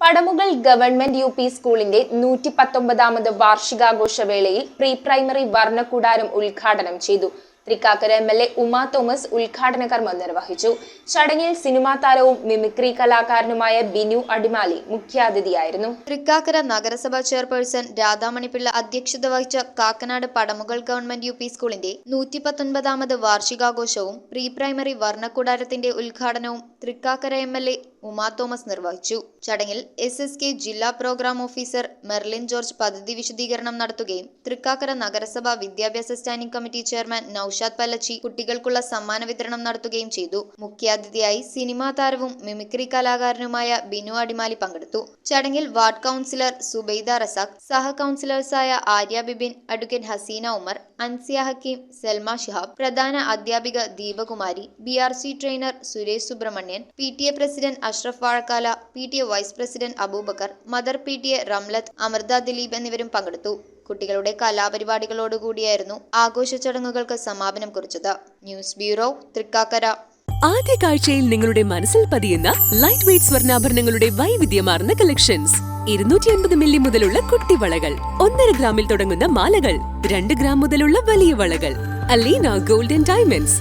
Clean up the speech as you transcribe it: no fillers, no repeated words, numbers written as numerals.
Padamugal government UP. സ്കൂളിന്റെ 119ാമത് വാർഷികാഘോഷവേളയിൽ pre primary വർണ്ണക്കൂടാരം ഉദ്ഘാടനം ചെയ്തു. തൃക്കാക്കര എം.എൽ.എ. ഉമാ തോമസ് ഉദ്ഘാടന കർമ്മം നിർവഹിച്ചു. ചടങ്ങിൽ സിനിമാ താരവും മിമിക്രി കലാകാരനുമായ ബിനു അടിമാലി മുഖ്യാതിഥിയായിരുന്നു. തൃക്കാക്കര നഗരസഭാ ചെയർപേഴ്സൺ രാധാമണിപിള്ള അധ്യക്ഷത വഹിച്ച കാക്കനാട് പടമുകൾ ഗവൺമെന്റ് യു.പി. സ്കൂളിന്റെ 119ാമത് വാർഷികാഘോഷവും പ്രീ പ്രൈമറി വർണ്ണക്കൂടാരത്തിന്റെ ഉദ്ഘാടനവും തൃക്കാക്കര എം.എൽ.എ. ഉമാ തോമസ് നിർവഹിച്ചു. ചടങ്ങിൽ SSK ജില്ലാ പ്രോഗ്രാം ഓഫീസർ മെർലിൻ ജോർജ് പദ്ധതി വിശദീകരണം നടത്തുകയും തൃക്കാക്കര നഗരസഭ വിദ്യാഭ്യാസ standing committee chairman Noushad Pallachi കുട്ടികൾക്കുള്ള സമ്മാന വിതരണം നടത്തുകയും ചെയ്തു. മുഖ്യാതിഥിയായി സിനിമാ താരവും മിമിക്രി കലാകാരനുമായ ബിനു അടിമാലി പങ്കെടുത്തു. ചടങ്ങിൽ വാർഡ് കൗൺസിലർ സുബൈദ റസാഖ്, സഹ കൗൺസിലേഴ്സായ ആര്യ ബിബിൻ, അഡ്വക്കേറ്റ് ഹസീന ഉമർ, അൻസിയ ഹക്കീം, സെൽമ ഷിഹാബ്, പ്രധാന അധ്യാപിക Deepakumari, BRC trainer Suresh Subrahmanyan, PTA president Ashraf Vazhakkala, PTA vice president Aboobacker, mother PTA Ramlath, Amritha Dileep എന്നിവരും പങ്കെടുത്തു. കുട്ടികളുടെ കലാപരിപാടികളോടുകൂടിയായിരുന്നു ആഘോഷ ചടങ്ങുകൾക്ക് സമാപനം കുറിച്ചത്. News bureau, Thrikkakara. ആദ്യ കാഴ്ചയിൽ നിങ്ങളുടെ മനസ്സിൽ പതിയുന്ന ലൈറ്റ് വെയ്റ്റ് സ്വർണ്ണാഭരണങ്ങളുടെ വൈവിധ്യമാർന്ന കളക്ഷൻസ്. 250 മില്ലി മുതലുള്ള കുട്ടിവളകൾ, 1.5 ഗ്രാമിൽ തുടങ്ങുന്ന മാലകൾ, 2 ഗ്രാം മുതലുള്ള വലിയ വളകൾ. Aleena golden diamonds.